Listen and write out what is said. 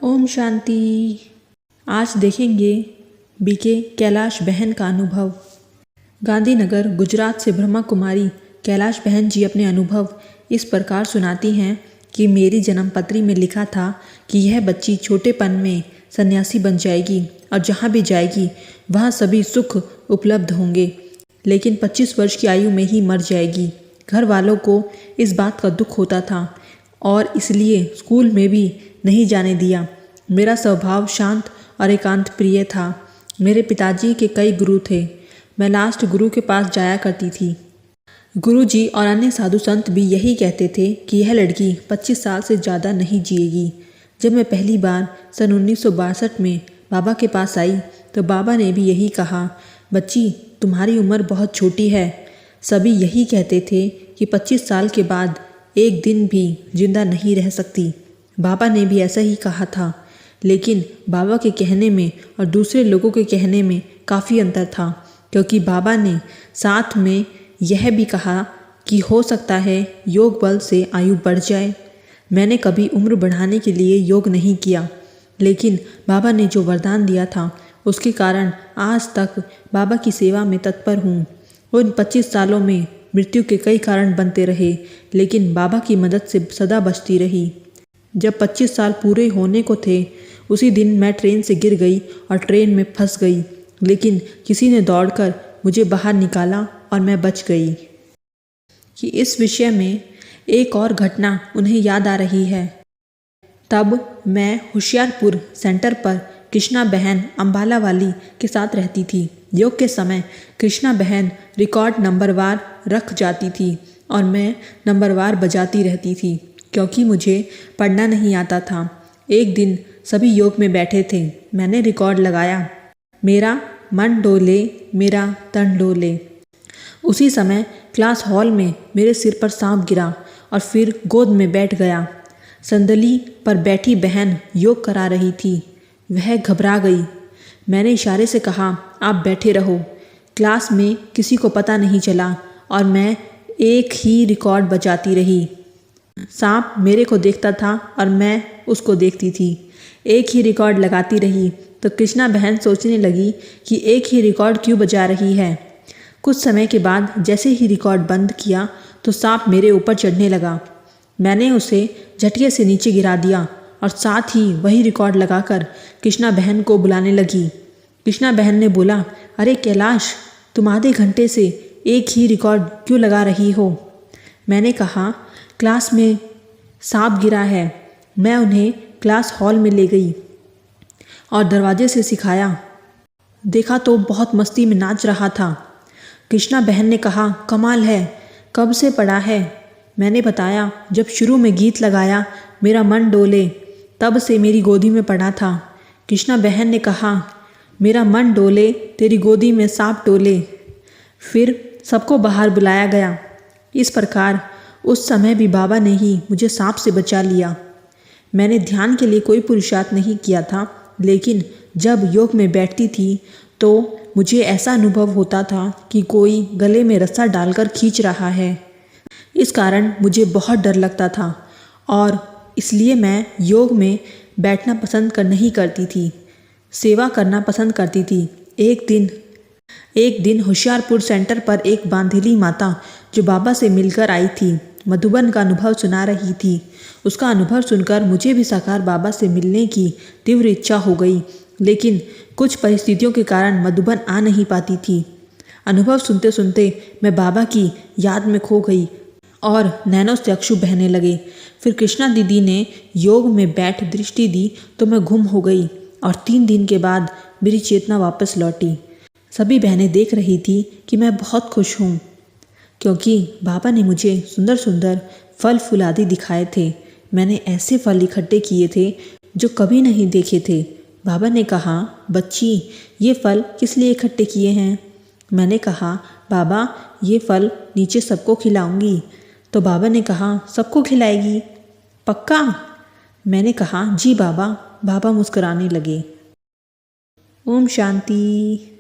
ओम शांति। आज देखेंगे बीके कैलाश बहन का अनुभव। गांधीनगर गुजरात से ब्रह्मा कुमारी कैलाश बहन जी अपने अनुभव इस प्रकार सुनाती हैं कि मेरी जन्मपत्री में लिखा था कि यह बच्ची छोटेपन में सन्यासी बन जाएगी और जहाँ भी जाएगी वहाँ सभी सुख उपलब्ध होंगे, लेकिन 25 वर्ष की आयु में ही मर जाएगी। घर वालों को इस बात का दुख होता था और इसलिए स्कूल में भी नहीं जाने दिया। मेरा स्वभाव शांत और एकांत प्रिय था। मेरे पिताजी के कई गुरु थे। मैं लास्ट गुरु के पास जाया करती थी। गुरु जी और अन्य साधु संत भी यही कहते थे कि यह लड़की 25 साल से ज़्यादा नहीं जिएगी। जब मैं पहली बार सन 1962 में बाबा के पास आई तो बाबा ने भी यही कहा, बच्ची तुम्हारी उम्र बहुत छोटी है। सभी यही कहते थे कि 25 साल के बाद एक दिन भी जिंदा नहीं रह सकती। बाबा ने भी ऐसा ही कहा था, लेकिन बाबा के कहने में और दूसरे लोगों के कहने में काफ़ी अंतर था, क्योंकि बाबा ने साथ में यह भी कहा कि हो सकता है योग बल से आयु बढ़ जाए। मैंने कभी उम्र बढ़ाने के लिए योग नहीं किया, लेकिन बाबा ने जो वरदान दिया था उसके कारण आज तक बाबा की सेवा में तत्पर हूँ। उन 25 सालों में मृत्यु के कई कारण बनते रहे, लेकिन बाबा की मदद से सदा बचती रही। जब 25 साल पूरे होने को थे उसी दिन मैं ट्रेन से गिर गई और ट्रेन में फंस गई, लेकिन किसी ने दौड़कर मुझे बाहर निकाला और मैं बच गई। कि इस विषय में एक और घटना उन्हें याद आ रही है। तब मैं होशियारपुर सेंटर पर कृष्णा बहन अम्बाला वाली के साथ रहती थी। योग के समय कृष्णा बहन रिकॉर्ड नंबरवार रख जाती थी और मैं नंबरवार बजाती रहती थी, क्योंकि मुझे पढ़ना नहीं आता था। एक दिन सभी योग में बैठे थे। मैंने रिकॉर्ड लगाया, मेरा मन डोले मेरा तन डोले। उसी समय क्लास हॉल में मेरे सिर पर सांप गिरा और फिर गोद में बैठ गया। संदली पर बैठी बहन योग करा रही थी। वह घबरा गई। मैंने इशारे से कहा, आप बैठे रहो। क्लास में किसी को पता नहीं चला और मैं एक ही रिकॉर्ड बजाती रही। सांप मेरे को देखता था और मैं उसको देखती थी। एक ही रिकॉर्ड लगाती रही तो कृष्णा बहन सोचने लगी कि एक ही रिकॉर्ड क्यों बजा रही है। कुछ समय के बाद जैसे ही रिकॉर्ड बंद किया तो सांप मेरे ऊपर चढ़ने लगा। मैंने उसे झटके से नीचे गिरा दिया और साथ ही वही रिकॉर्ड लगाकर कृष्णा बहन को बुलाने लगी। कृष्णा बहन ने बोला, अरे कैलाश, तुम आधे घंटे से एक ही रिकॉर्ड क्यों लगा रही हो? मैंने कहा, क्लास में सांप गिरा है। मैं उन्हें क्लास हॉल में ले गई और दरवाजे से सिखाया। देखा तो बहुत मस्ती में नाच रहा था। कृष्णा बहन ने कहा, कमाल है, कब से पढ़ा है? मैंने बताया, जब शुरू में गीत लगाया मेरा मन डोले तब से मेरी गोदी में पड़ा था। कृष्णा बहन ने कहा, मेरा मन डोले तेरी गोदी में सांप डोले। फिर सबको बाहर बुलाया गया। इस प्रकार उस समय भी बाबा ने ही मुझे सांप से बचा लिया। मैंने ध्यान के लिए कोई पुरुषार्थ नहीं किया था, लेकिन जब योग में बैठती थी तो मुझे ऐसा अनुभव होता था कि कोई गले में रस्सा डालकर खींच रहा है। इस कारण मुझे बहुत डर लगता था और इसलिए मैं योग में बैठना पसंद नहीं करती थी, सेवा करना पसंद करती थी। एक दिन होशियारपुर सेंटर पर एक बांधेली माता जो बाबा से मिलकर आई थी मधुबन का अनुभव सुना रही थी। उसका अनुभव सुनकर मुझे भी साकार बाबा से मिलने की तीव्र इच्छा हो गई, लेकिन कुछ परिस्थितियों के कारण मधुबन आ नहीं पाती थी। अनुभव सुनते सुनते मैं बाबा की याद में खो गई और नैनों से अश्रु बहने लगे। फिर कृष्णा दीदी ने योग में बैठ दृष्टि दी तो मैं गुम हो गई और 3 दिन के बाद मेरी चेतना वापस लौटी। सभी बहनें देख रही थी कि मैं बहुत खुश हूँ, क्योंकि बाबा ने मुझे सुंदर सुंदर फल फूल आदि दिखाए थे। मैंने ऐसे फल इकट्ठे किए थे जो कभी नहीं देखे थे। बाबा ने कहा, बच्ची ये फल किस लिए इकट्ठे किए हैं? मैंने कहा, बाबा ये फल नीचे सबको खिलाऊंगी। तो बाबा ने कहा, सबको खिलाएगी? पक्का? मैंने कहा, जी बाबा। बाबा मुस्कुराने लगे। ओम शांति।